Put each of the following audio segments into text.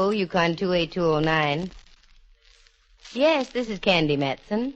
Hello, Yukon 28209. Yes, this is Candy Matson.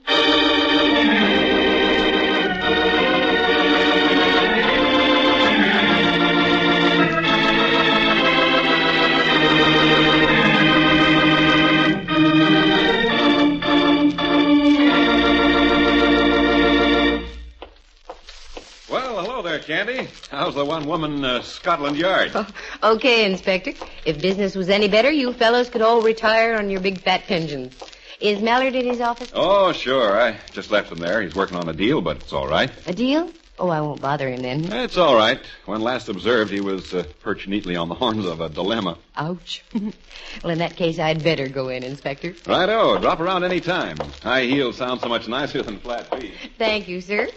Well, hello there, Candy. How's the one-woman Scotland Yard? Oh, okay, Inspector. If business was any better, you fellows could all retire on your big fat pensions. Is Mallard in his office? Oh, sure. I just left him there. He's working on a deal, but it's all right. A deal? Oh, I won't bother him then. It's all right. When last observed, he was perched neatly on the horns of a dilemma. Ouch. Well, in that case, I'd better go in, Inspector. Righto. Drop around any time. High heels sound so much nicer than flat feet. Thank you, sir.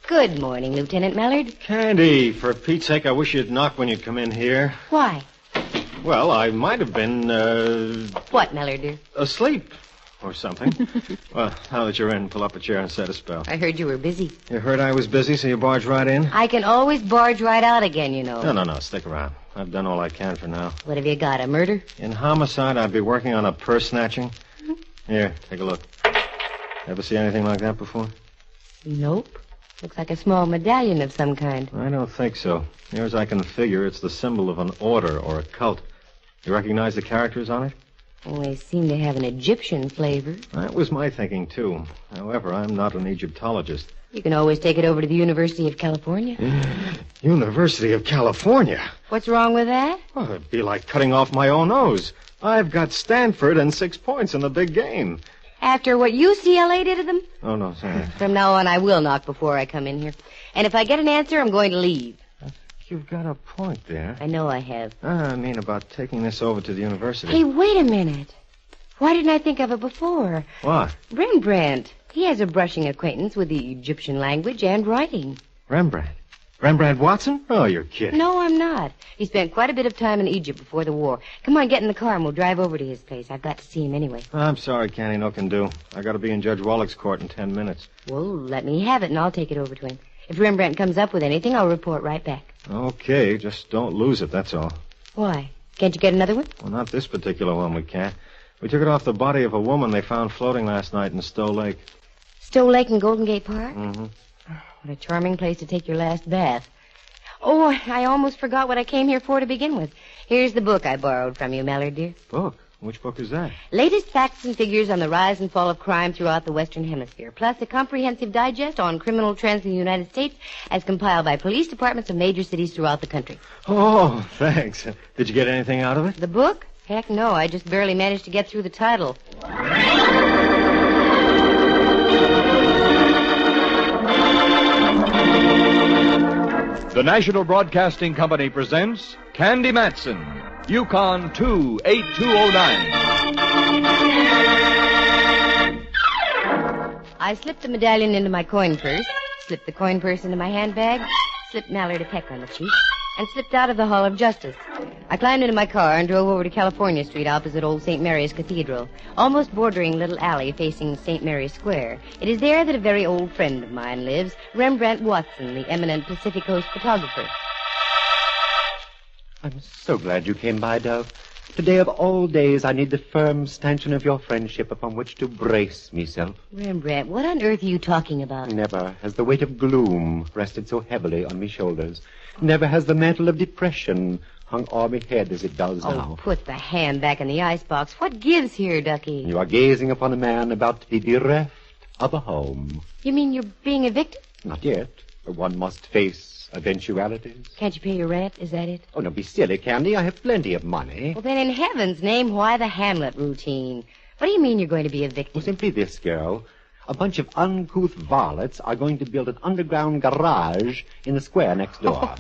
Good morning, Lieutenant Mallard. Candy, for Pete's sake, I wish you'd knock when you come in here. Why? Well, I might have been, What, Mallard, dear? asleep or something. Well, now that you're in, pull up a chair and set a spell. I heard you were busy. You heard I was busy, so you barged right in? I can always barge right out again, you know. No, stick around. I've done all I can for now. What have you got, a murder? In homicide, I'd be working on a purse snatching. Here, take a look. Ever see anything like that before? Nope. Looks like a small medallion of some kind. I don't think so. Near as I can figure, it's the symbol of an order or a cult. You recognize the characters on it? Well, they seem to have an Egyptian flavor. That was my thinking, too. However, I'm not an Egyptologist. You can always take it over to the University of California. University of California? What's wrong with that? Well, it'd be like cutting off my own nose. I've got Stanford and 6 points in the big game. After what UCLA did to them? Oh, no, sorry. From now on, I will knock before I come in here. And if I get an answer, I'm going to leave. You've got a point there. I know I have. I mean about taking this over to the university. Hey, wait a minute. Why didn't I think of it before? What? Rembrandt. He has a brushing acquaintance with the Egyptian language and writing. Rembrandt? Rembrandt Watson? Oh, you're kidding. No, I'm not. He spent quite a bit of time in Egypt before the war. Come on, get in the car and we'll drive over to his place. I've got to see him anyway. I'm sorry, Candy, no can do. I got to be in Judge Wallach's court in 10 minutes. Well, let me have it and I'll take it over to him. If Rembrandt comes up with anything, I'll report right back. Okay, just don't lose it, that's all. Why? Can't you get another one? Well, not this particular one, we can't. We took it off the body of a woman they found floating last night in Stowe Lake. Stowe Lake in Golden Gate Park? Mm-hmm. What a charming place to take your last bath. Oh, I almost forgot what I came here for to begin with. Here's the book I borrowed from you, Mallard, dear. Book? Which book is that? Latest facts and figures on the rise and fall of crime throughout the Western Hemisphere, plus a comprehensive digest on criminal trends in the United States as compiled by police departments of major cities throughout the country. Oh, thanks. Did you get anything out of it? The book? Heck no, I just barely managed to get through the title. The National Broadcasting Company presents Candy Matson, Yukon 28209. I slipped the medallion into my coin purse, slipped the coin purse into my handbag, slipped Mallard a peck on the cheek, and slipped out of the Hall of Justice. I climbed into my car and drove over to California Street opposite old St. Mary's Cathedral, almost bordering Little Alley facing St. Mary's Square. It is there that a very old friend of mine lives, Rembrandt Watson, the eminent Pacific Coast photographer. I'm so glad you came by, Dove. Today of all days, I need the firm stanchion of your friendship upon which to brace myself. Rembrandt, what on earth are you talking about? Never has the weight of gloom rested so heavily on me shoulders. Never has the mantle of depression hung o'er me head as it does now. Oh, put the hand back in the icebox. What gives here, Ducky? You are gazing upon a man about to be bereft of a home. You mean you're being evicted? Not yet, but one must face eventualities. Can't you pay your rent? Is that it? Oh, don't be silly, Candy. I have plenty of money. Well, then in heaven's name, why the Hamlet routine? What do you mean you're going to be evicted? Well, simply this, girl. A bunch of uncouth varlets are going to build an underground garage in the square next door.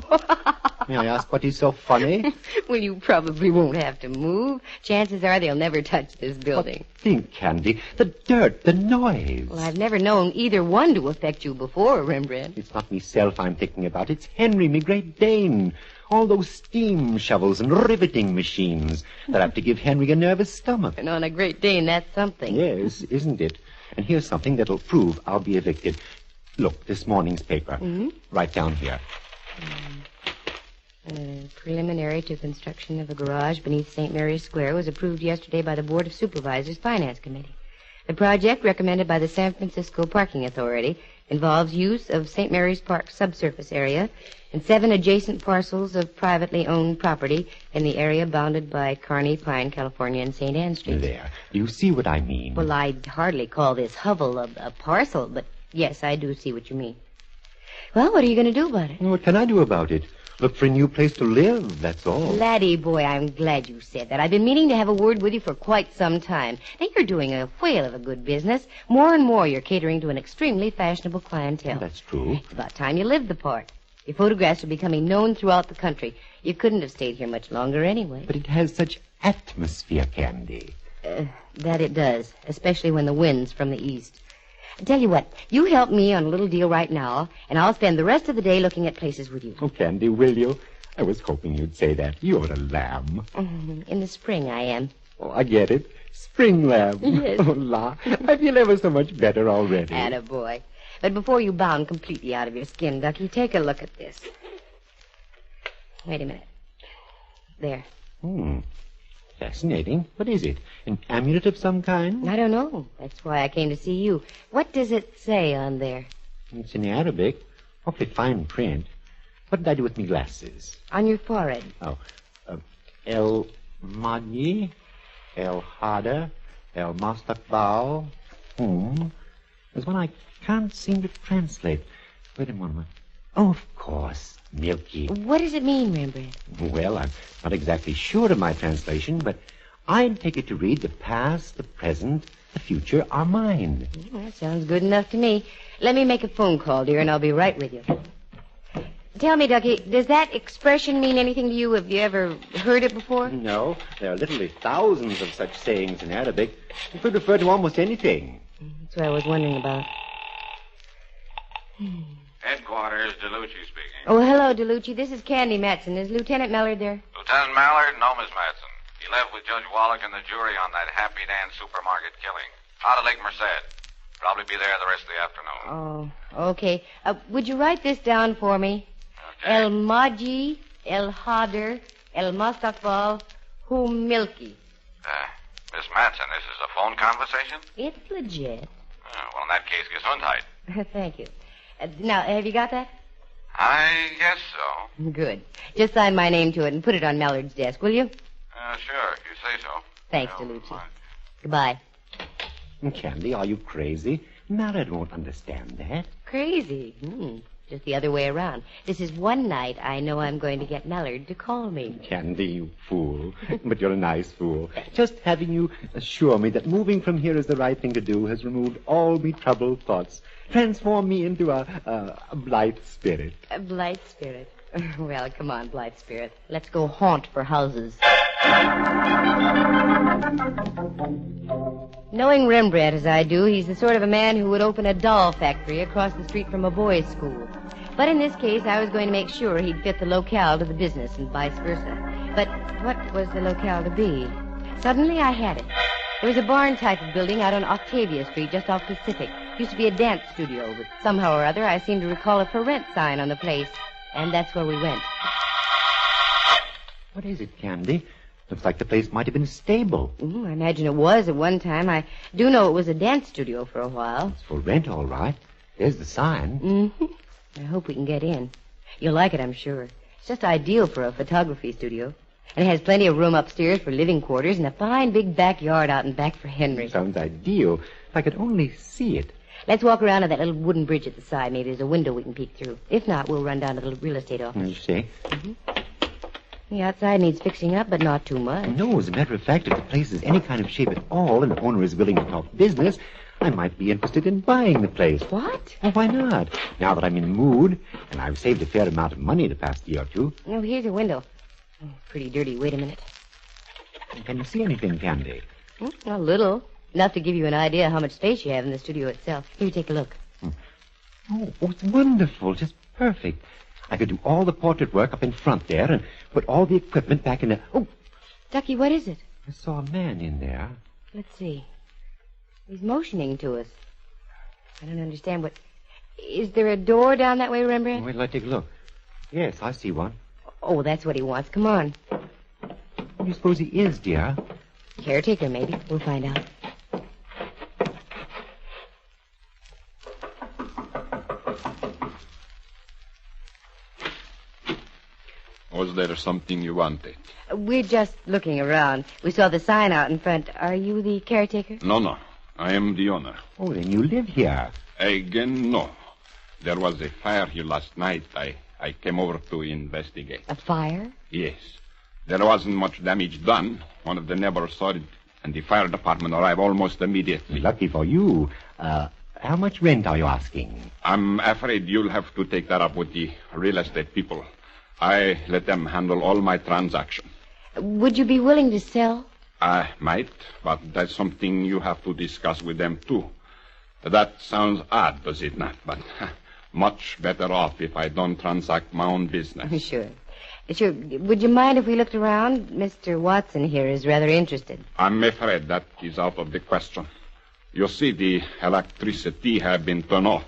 May I ask what is so funny? Well, you probably won't have to move. Chances are they'll never touch this building. But think, Candy. The dirt, the noise. Well, I've never known either one to affect you before, Rembrandt. It's not myself I'm thinking about. It's Henry, me Great Dane. All those steam shovels and riveting machines that have to give Henry a nervous stomach. And on a Great Dane, that's something. Yes, isn't it? And here's something that'll prove I'll be evicted. Look, this morning's paper. Mm-hmm. Right down here. Preliminary to construction of a garage beneath St. Mary's Square was approved yesterday by the Board of Supervisors Finance Committee. The project, recommended by the San Francisco Parking Authority, involves use of St. Mary's Park subsurface area and 7 adjacent parcels of privately owned property in the area bounded by Kearney, Pine, California, and St. Anne Street. There. You see what I mean? Well, I'd hardly call this hovel a parcel, but yes, I do see what you mean. Well, what are you going to do about it? What can I do about it? Look for a new place to live, that's all. Laddie boy, I'm glad you said that. I've been meaning to have a word with you for quite some time. Now, you're doing a whale of a good business. More and more, you're catering to an extremely fashionable clientele. That's true. It's about time you lived the part. Your photographs are becoming known throughout the country. You couldn't have stayed here much longer anyway. But it has such atmosphere, Candy. That it does, especially when the wind's from the east. I tell you what, you help me on a little deal right now, and I'll spend the rest of the day looking at places with you. Oh, Candy, will you? I was hoping you'd say that. You're a lamb. In the spring, I am. Oh, I get it. Spring lamb. Yes. Oh, la. I feel ever so much better already. Attaboy. But before you bound completely out of your skin, Ducky, take a look at this. Wait a minute. There. Fascinating. What is it? An amulet of some kind? I don't know. That's why I came to see you. What does it say on there? It's in Arabic. Awfully fine print. What did I do with my glasses? On your forehead. Oh. El Madi, El Hada, El Mastaqbal. There's one I can't seem to translate. Wait a moment. Oh, of course. Milky. What does it mean, Rembrandt? Well, I'm not exactly sure of my translation, but I'd take it to read the past, the present, the future are mine. Well, that sounds good enough to me. Let me make a phone call, dear, and I'll be right with you. Tell me, Ducky, does that expression mean anything to you? Have you ever heard it before? No, there are literally thousands of such sayings in Arabic. It could refer to almost anything. That's what I was wondering about. Headquarters, DeLucci speaking. Oh, hello, DeLucci. This is Candy Matson. Is Lieutenant Mallard there? Lieutenant Mallard? No, Miss Matson. He left with Judge Wallach and the jury on that Happy Dan supermarket killing. Out of Lake Merced. Probably be there the rest of the afternoon. Oh, okay. Would you write this down for me? Okay. El Maji, El Hader, El Mastaqbal, Hum Milky. Miss Matson, this is a phone conversation? It's legit. Well, in that case, Gesundheit. Thank you. Now, have you got that? I guess so. Good. Just sign my name to it and put it on Mallard's desk, will you? Sure, if you say so. Thanks, Well, DeLucci. fine. Goodbye. Candy, are you crazy? Mallard won't understand that. Crazy. Just the other way around. This is one night I know I'm going to get Mallard to call me. Candy, you fool. But you're a nice fool. Just having you assure me that moving from here is the right thing to do has removed all me troubled thoughts. Transformed me into a blithe spirit. A blithe spirit. Well, come on, blithe spirit. Let's go haunt for houses. Knowing Rembrandt as I do, he's the sort of a man who would open a doll factory across the street from a boys' school. But in this case, I was going to make sure he'd fit the locale to the business and vice versa. But what was the locale to be? Suddenly I had it. There was a barn type of building out on Octavia Street just off Pacific. Used to be a dance studio, but somehow or other I seem to recall a for rent sign on the place. And that's where we went. What is it, Candy? Looks like the place might have been a stable. I imagine it was at one time. I do know it was a dance studio for a while. It's for rent, all right. There's the sign. I hope we can get in. You'll like it, I'm sure. It's just ideal for a photography studio. And it has plenty of room upstairs for living quarters and a fine big backyard out in back for Henry. Sounds ideal. If I could only see it. Let's walk around to that little wooden bridge at the side. Maybe there's a window we can peek through. If not, we'll run down to the real estate office. You see? The outside needs fixing up, but not too much. No, as a matter of fact, if the place is any kind of shape at all and the owner is willing to talk business, I might be interested in buying the place. What? Well, why not? Now that I'm in the mood, and I've saved a fair amount of money the past year or two. Oh, here's a window. Pretty dirty. Wait a minute. Can you see anything, Candy? A little. Enough to give you an idea how much space you have in the studio itself. Here, take a look. Oh, it's wonderful. Just perfect. I could do all the portrait work up in front there and put all the equipment back in the... Oh, Ducky, what is it? I saw a man in there. Let's see. He's motioning to us. I don't understand what... Is there a door down that way, Rembrandt? Wait till I take a look. Yes, I see one. Oh, that's what he wants. Come on. Who do you suppose he is, dear? Caretaker, maybe. We'll find out. Was there something you wanted? We're just looking around. We saw the sign out in front. Are you the caretaker? No. I am the owner. Oh, then you live here. Again, no. There was a fire here last night. I came over to investigate. A fire? Yes. There wasn't much damage done. One of the neighbors saw it, and the fire department arrived almost immediately. Lucky for you. How much rent are you asking? I'm afraid you'll have to take that up with the real estate people. I let them handle all my transactions. Would you be willing to sell? I might, but that's something you have to discuss with them, too. That sounds odd, does it not? But much better off if I don't transact my own business. Sure. Would you mind if we looked around? Mr. Watson here is rather interested. I'm afraid that is out of the question. You see, the electricity has been turned off.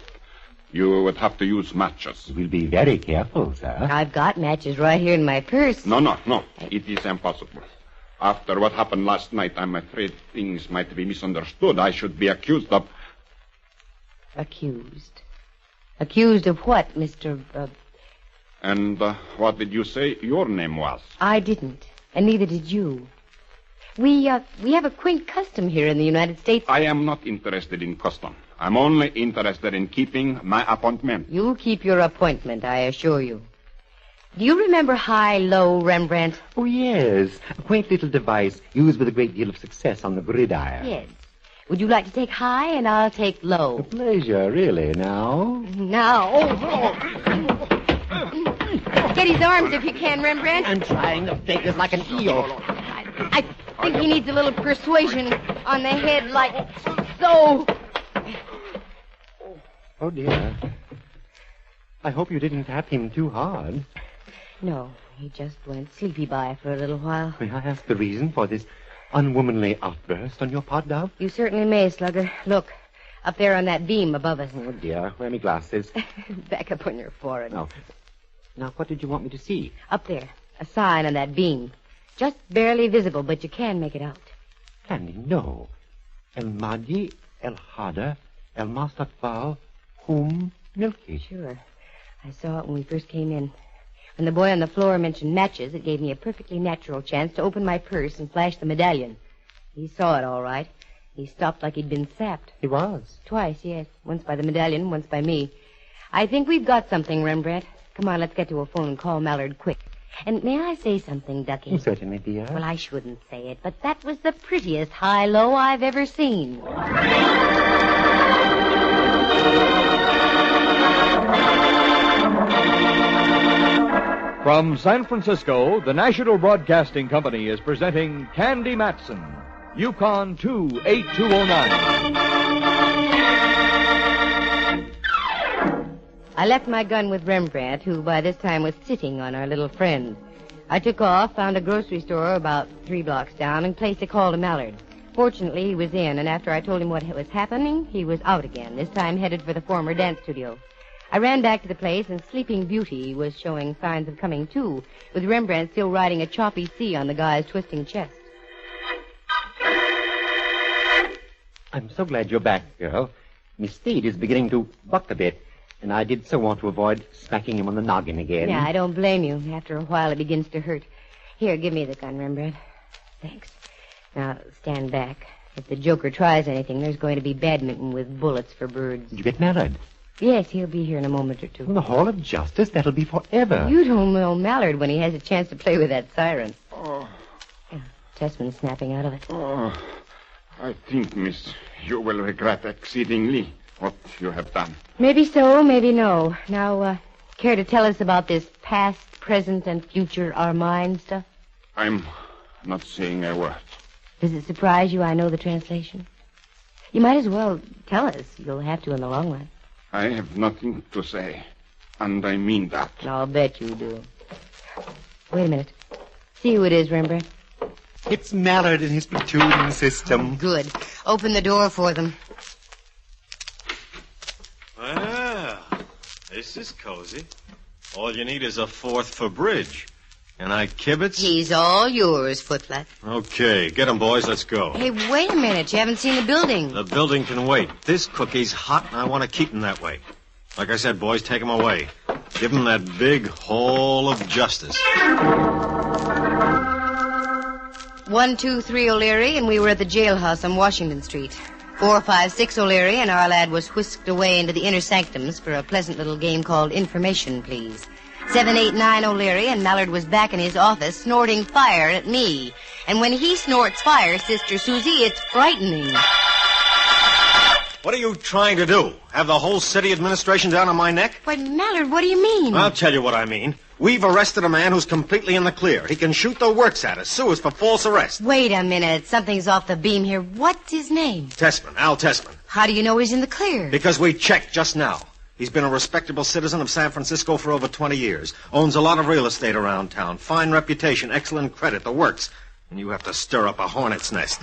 You would have to use matches. We'll be very careful, sir. I've got matches right here in my purse. No. It is impossible. After what happened last night, I'm afraid things might be misunderstood. I should be accused of... Accused? Accused of what, Mr. And what did you say your name was? I didn't, and neither did you. We have a quaint custom here in the United States. I am not interested in custom. I'm only interested in keeping my appointment. You'll keep your appointment, I assure you. Do you remember high-low Rembrandt? Oh, yes. A quaint little device used with a great deal of success on the gridiron. Yes. Would you like to take high, and I'll take low? A pleasure, really. Now? Get his arms if you can, Rembrandt. I'm trying to take this like an eel. I think he needs a little persuasion on the head, like so. Oh, dear. I hope you didn't tap him too hard. No, he just went sleepy by for a little while. May I ask the reason for this unwomanly outburst on your part, Dove? You certainly may, Slugger. Look, up there on that beam above us. Oh, dear. Where are my glasses? Back up on your forehead. Oh. Now, what did you want me to see? Up there. A sign on that beam. Just barely visible, but you can make it out. Candy, no. El Mahdi, El Hada, El Mustaqbal, Milky. Sure. I saw it when we first came in. When the boy on the floor mentioned matches, it gave me a perfectly natural chance to open my purse and flash the medallion. He saw it all right. He stopped like he'd been sapped. He was? Twice, yes. Once by the medallion, once by me. I think we've got something, Rembrandt. Come on, let's get to a phone and call Mallard quick. And may I say something, Ducky? Oh, certainly, dear. Well, I shouldn't say it, but that was the prettiest high-low I've ever seen. From San Francisco, the National Broadcasting Company is presenting Candy Matson, Yukon 28209. I left my gun with Rembrandt, who by this time was sitting on our little friend. I took off, found a grocery store about 3 blocks down, and placed a call to Mallard. Fortunately, he was in, and after I told him what was happening, he was out again, this time headed for the former dance studio. I ran back to the place, and Sleeping Beauty was showing signs of coming to, with Rembrandt still riding a choppy sea on the guy's twisting chest. I'm so glad you're back, girl. Miss Steed is beginning to buck a bit, and I did so want to avoid smacking him on the noggin again. Yeah, I don't blame you. After a while, it begins to hurt. Here, give me the gun, Rembrandt. Thanks. Now, stand back. If the Joker tries anything, there's going to be badminton with bullets for birds. Did you get Mallard? Yes, he'll be here in a moment or two. In the Hall of Justice? That'll be forever. You don't know Mallard when he has a chance to play with that siren. Oh. Yeah, Tessman's snapping out of it. Oh, I think, miss, you will regret exceedingly what you have done. Maybe so, maybe no. Now, care to tell us about this past, present, and future are mine stuff? I'm not saying a word. Does it surprise you I know the translation? You might as well tell us. You'll have to in the long run. I have nothing to say, and I mean that. I'll bet you do. Wait a minute. See who it is, Rembrandt. It's Mallard and his platoon system. Good. Open the door for them. Well, this is cozy. All you need is a fourth for bridge. And I kibitz? He's all yours, Footlet. Okay, get him, boys. Let's go. Hey, wait a minute. You haven't seen the building. The building can wait. This cookie's hot, and I want to keep him that way. Like I said, boys, take him away. Give him that big hall of justice. 123 O'Leary, and we were at the jailhouse on Washington Street. 456 O'Leary, and our lad was whisked away into the inner sanctums for a pleasant little game called Information, Please. 789 O'Leary, and Mallard was back in his office snorting fire at me. And when he snorts fire, Sister Susie, it's frightening. What are you trying to do? Have the whole city administration down on my neck? Why, Mallard, what do you mean? I'll tell you what I mean. We've arrested a man who's completely in the clear. He can shoot the works at us, sue us for false arrest. Wait a minute. Something's off the beam here. What's his name? Tessman, Al Tessman. How do you know he's in the clear? Because we checked just now. He's been a respectable citizen of San Francisco for over 20 years. Owns a lot of real estate around town. Fine reputation, excellent credit, the works. And you have to stir up a hornet's nest.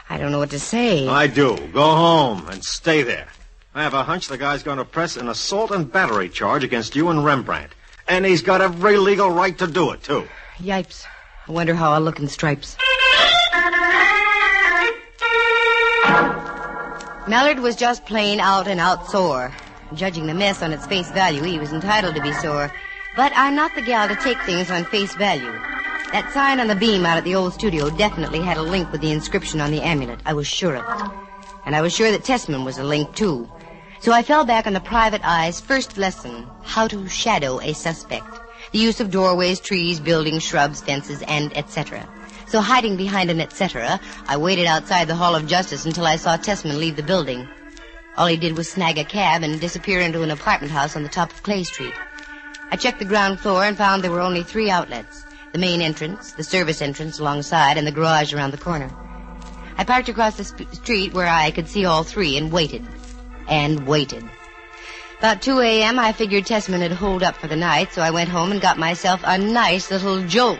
I don't know what to say. I do. Go home and stay there. I have a hunch the guy's going to press an assault and battery charge against you and Rembrandt. And he's got every legal right to do it, too. Yipes. I wonder how I'll look in stripes. Mallard was just plain out-and-out sore. Judging the mess on its face value, he was entitled to be sore. But I'm not the gal to take things on face value. That sign on the beam out at the old studio definitely had a link with the inscription on the amulet. I was sure of it. And I was sure that Tessman was a link, too. So I fell back on the private eye's first lesson, how to shadow a suspect. The use of doorways, trees, buildings, shrubs, fences, and etc. So hiding behind an etc., I waited outside the Hall of Justice until I saw Tessman leave the building. All he did was snag a cab and disappear into an apartment house on the top of Clay Street. I checked the ground floor and found there were only 3 outlets. The main entrance, the service entrance alongside, and the garage around the corner. I parked across the street where I could see all 3 and waited. And waited. About 2 a.m., I figured Tessman had holed up for the night, so I went home and got myself a nice little jolt.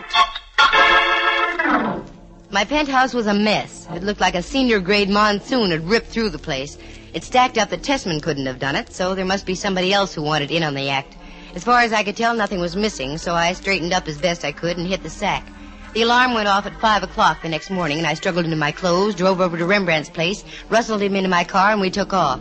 My penthouse was a mess. It looked like a senior-grade monsoon had ripped through the place. It stacked up that Tessman couldn't have done it, so there must be somebody else who wanted in on the act. As far as I could tell, nothing was missing, so I straightened up as best I could and hit the sack. The alarm went off at 5 o'clock the next morning, and I struggled into my clothes, drove over to Rembrandt's place, rustled him into my car, and we took off.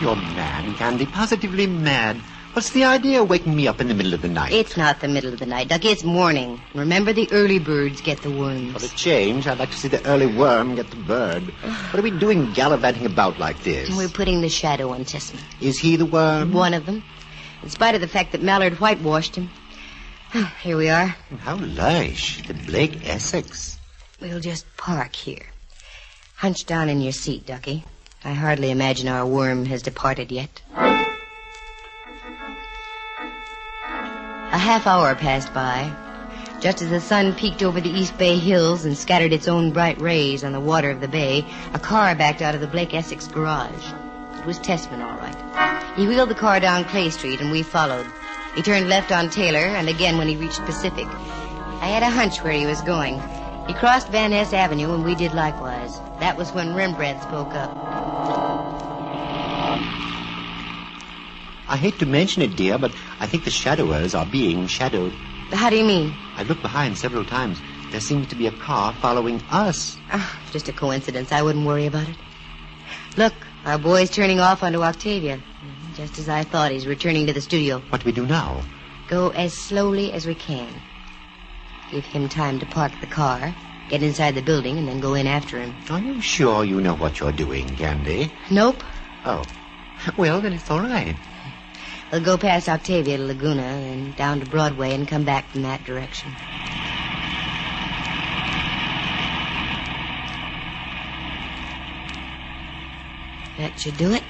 You're mad, Candy, positively mad. What's the idea of waking me up in the middle of the night? It's not the middle of the night, Ducky. It's morning. Remember, the early birds get the worms. For a change, I'd like to see the early worm get the bird. What are we doing gallivanting about like this? We're putting the shadow on Tessman. Is he the worm? One of them. In spite of the fact that Mallard whitewashed him. Here we are. How lush. The Blake Essex. We'll just park here. Hunch down in your seat, Ducky. I hardly imagine our worm has departed yet. A half hour passed by. Just as the sun peeked over the East Bay hills and scattered its own bright rays on the water of the bay, a car backed out of the Blake Essex garage. It was Tessman, all right. He wheeled the car down Clay Street, and we followed. He turned left on Taylor, and again when he reached Pacific. I had a hunch where he was going. He crossed Van Ness Avenue, and we did likewise. That was when Rembrandt spoke up. I hate to mention it, dear, but I think the shadowers are being shadowed. How do you mean? I looked behind several times. There seems to be a car following us. Just a coincidence. I wouldn't worry about it. Look, our boy's turning off onto Octavia. Just as I thought, he's returning to the studio. What do we do now? Go as slowly as we can. Give him time to park the car, get inside the building, and then go in after him. Are you sure you know what you're doing, Candy? Nope. Oh. Well, then it's all right. We'll go past Octavia to Laguna and down to Broadway and come back from that direction. That should do it.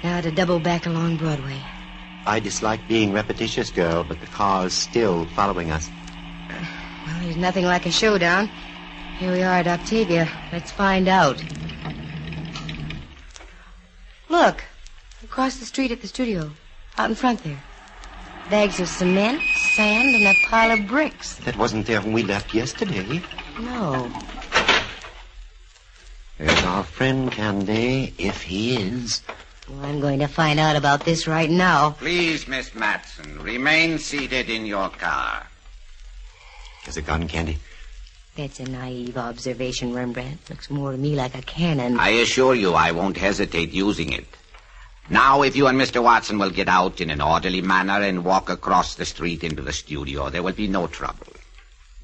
Now to double back along Broadway. I dislike being repetitious, girl, but the car's still following us. Well, there's nothing like a showdown. Here we are at Octavia. Let's find out. Look, across the street at the studio. Out in front there. Bags of cement, sand, and a pile of bricks. That wasn't there when we left yesterday. No. There's our friend, Candy, if he is. Well, I'm going to find out about this right now. Please, Miss Matson, remain seated in your car. Is it gun, Candy? That's a naive observation, Rembrandt. Looks more to me like a cannon. I assure you I won't hesitate using it. Now, if you and Mr. Watson will get out in an orderly manner and walk across the street into the studio, there will be no trouble.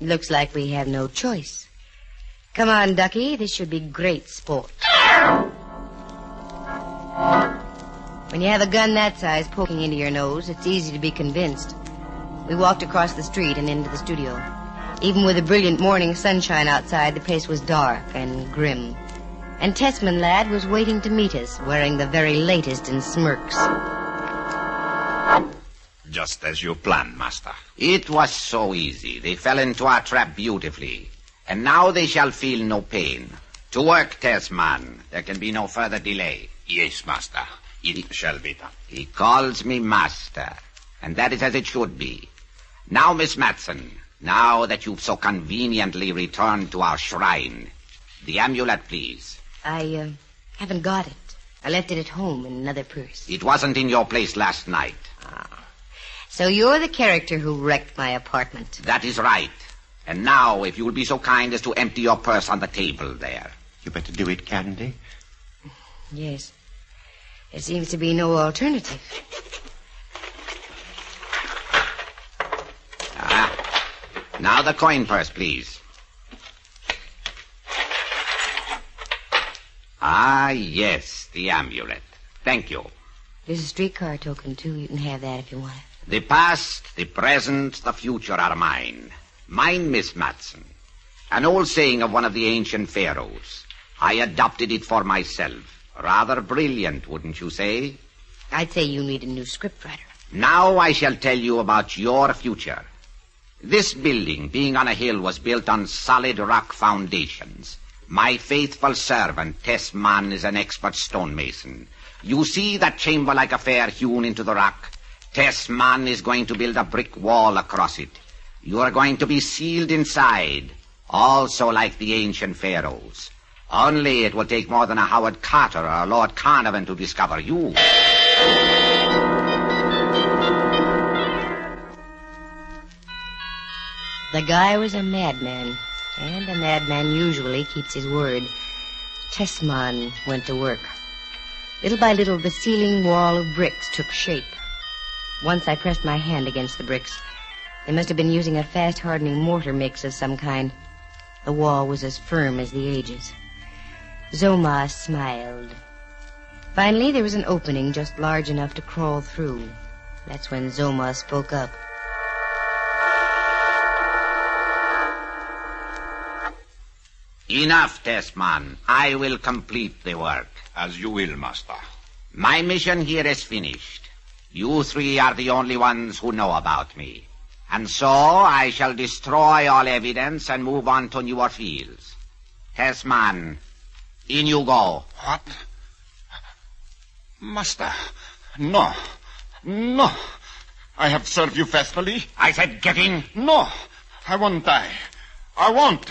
Looks like we have no choice. Come on, Ducky. This should be great sport. When you have a gun that size poking into your nose, it's easy to be convinced. We walked across the street and into the studio. Even with the brilliant morning sunshine outside, the place was dark and grim. And Tessman lad was waiting to meet us, wearing the very latest in smirks. Just as you planned, Master. It was so easy. They fell into our trap beautifully. And now they shall feel no pain. To work, Tessman. There can be no further delay. Yes, Master. It shall be done. He calls me Master. And that is as it should be. Now, Miss Matson, now that you've so conveniently returned to our shrine, the amulet, please. I haven't got it. I left it at home in another purse. It wasn't in your place last night. So you're the character who wrecked my apartment. That is right. And now, if you will be so kind as to empty your purse on the table there. You better do it, Candy. Yes. There seems to be no alternative. Now the coin purse, please. Yes, the amulet. Thank you. There's a streetcar token, too. You can have that if you want it. The past, the present, the future are mine. Mine, Miss Matson. An old saying of one of the ancient pharaohs. I adopted it for myself. Rather brilliant, wouldn't you say? I'd say you need a new scriptwriter. Now I shall tell you about your future. This building, being on a hill, was built on solid rock foundations. My faithful servant, Tessman, is an expert stonemason. You see that chamber-like affair hewn into the rock? Tessman is going to build a brick wall across it. You are going to be sealed inside, also like the ancient pharaohs. Only it will take more than a Howard Carter or a Lord Carnarvon to discover you. The guy was a madman, and a madman usually keeps his word. Tessman went to work. Little by little, the ceiling wall of bricks took shape. Once I pressed my hand against the bricks. They must have been using a fast-hardening mortar mix of some kind. The wall was as firm as the ages. Zoma smiled. Finally, there was an opening just large enough to crawl through. That's when Zoma spoke up. Enough, Tessman. I will complete the work. As you will, Master. My mission here is finished. You three are the only ones who know about me. And so I shall destroy all evidence and move on to newer fields. Tessman, in you go. What? Master, no. No. I have served you faithfully. I said get in. No, I won't die. I won't.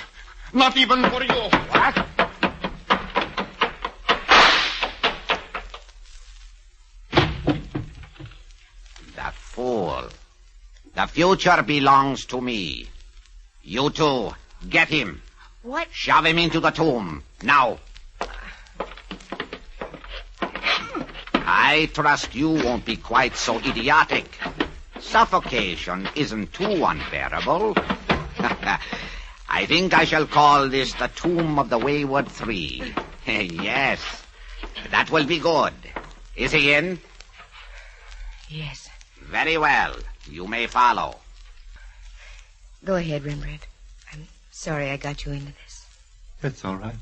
Not even for you. What? The fool. The future belongs to me. You two, get him. What? Shove him into the tomb. Now. I trust you won't be quite so idiotic. Suffocation isn't too unbearable. I think I shall call this the Tomb of the Wayward Three. Yes, that will be good. Is he in? Yes. Very well. You may follow. Go ahead, Rembrandt. I'm sorry I got you into this. That's all right.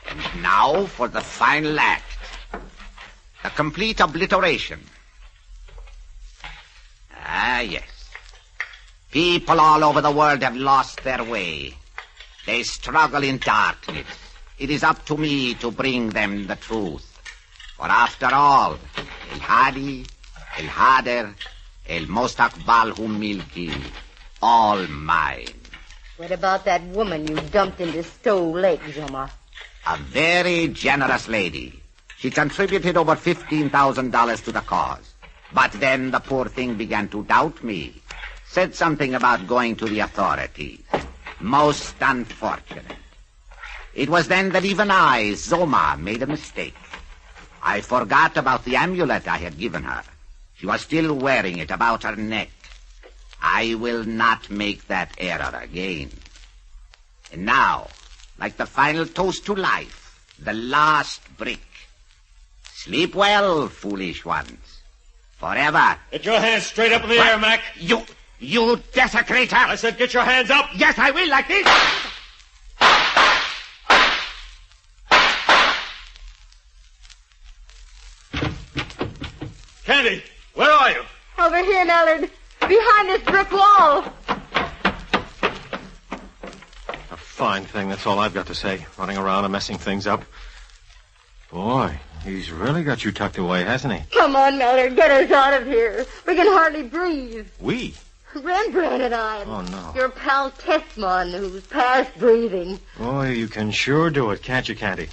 And now for the final act. The complete obliteration. Yes. People all over the world have lost their way. They struggle in darkness. It is up to me to bring them the truth. For after all, El Hadi, El Hader, El Mostakbal Humilki, all mine. What about that woman you dumped into Stowe Lake, Zoma? A very generous lady. She contributed over $15,000 to the cause. But then the poor thing began to doubt me. Said something about going to the authorities. Most unfortunate. It was then that even I, Zoma, made a mistake. I forgot about the amulet I had given her. She was still wearing it about her neck. I will not make that error again. And now, like the final toast to life, the last brick. Sleep well, foolish ones. Forever. Get your hands straight up in the air, Mac. You desecrator! I said get your hands up. Yes, I will, like this. Candy, where are you? Over here, Mallard. Behind this brick wall. A fine thing, that's all I've got to say. Running around and messing things up. Boy, he's really got you tucked away, hasn't he? Come on, Mallard. Get us out of here. We can hardly breathe. We? Rembrandt and I. Oh, no. Your pal Tessman, who's past breathing. Boy, you can sure do it, can't you, Candy?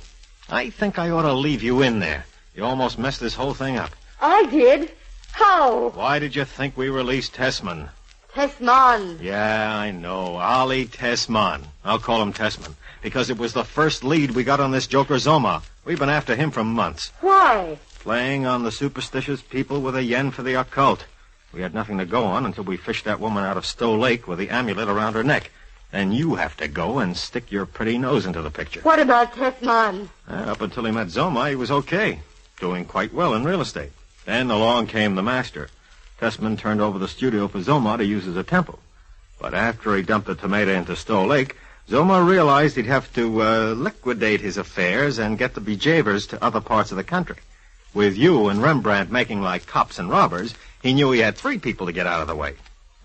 I think I ought to leave you in there. You almost messed this whole thing up. I did? How? Why did you think we released Tessman? Tessman. Yeah, I know. Ali Tessman. I'll call him Tessman. Because it was the first lead we got on this joker Zoma. We've been after him for months. Why? Playing on the superstitious people with a yen for the occult. We had nothing to go on until we fished that woman out of Stowe Lake with the amulet around her neck. Then you have to go and stick your pretty nose into the picture. What about Tessman? Up until he met Zoma, he was okay. Doing quite well in real estate. Then along came the master. Tessman turned over the studio for Zoma to use as a temple. But after he dumped the tomato into Stowe Lake, Zoma realized he'd have to liquidate his affairs and get the bejavers to other parts of the country. With you and Rembrandt making like cops and robbers, he knew he had 3 people to get out of the way.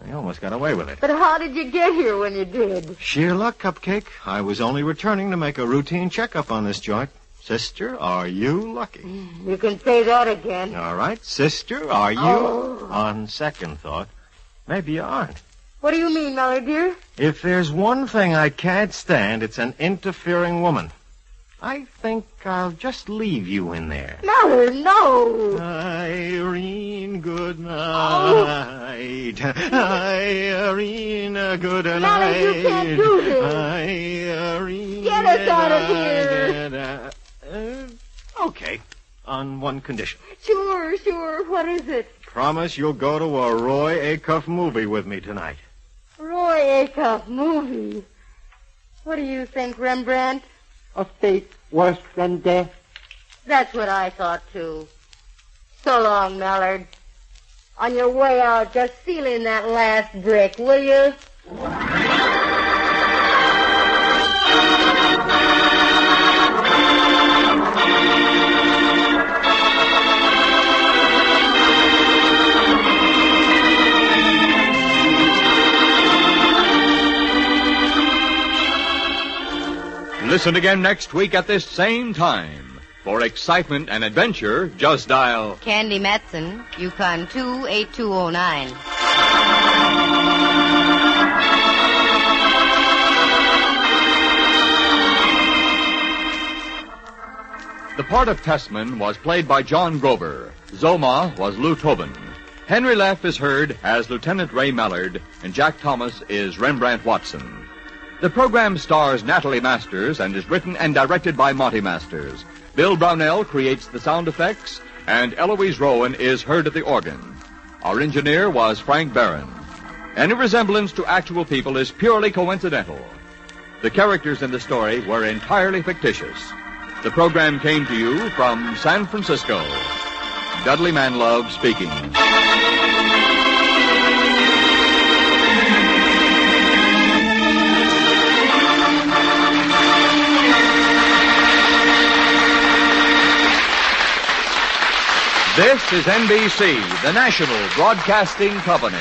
He almost got away with it. But how did you get here when you did? Sheer luck, Cupcake. I was only returning to make a routine checkup on this joint. Sister, are you lucky? You can say that again. All right. Sister, are you? Oh. On second thought, maybe you aren't. What do you mean, Mallard, dear? If there's one thing I can't stand, it's an interfering woman. I think I'll just leave you in there. Mallard, no. Irene, good night. Irene, good night. Mallard, you can't do this. Irene. Get us out of here. Okay, on one condition. Sure. What is it? Promise you'll go to a Roy Acuff movie with me tonight. Roy Acuff movie. What do you think, Rembrandt? A fate worse than death. That's what I thought, too. So long, Mallard. On your way out, just seal in that last brick, will you? Listen again next week at this same time. For excitement and adventure, just dial Candy Matson, Yukon 28209. The part of Tessman was played by John Grover. Zoma was Lou Tobin. Henry Leff is heard as Lieutenant Ray Mallard, and Jack Thomas is Rembrandt Watson. The program stars Natalie Masters and is written and directed by Monty Masters. Bill Brownell creates the sound effects, and Eloise Rowan is heard at the organ. Our engineer was Frank Barron. Any resemblance to actual people is purely coincidental. The characters in the story were entirely fictitious. The program came to you from San Francisco. Dudley Manlove speaking. This is NBC, the national broadcasting company.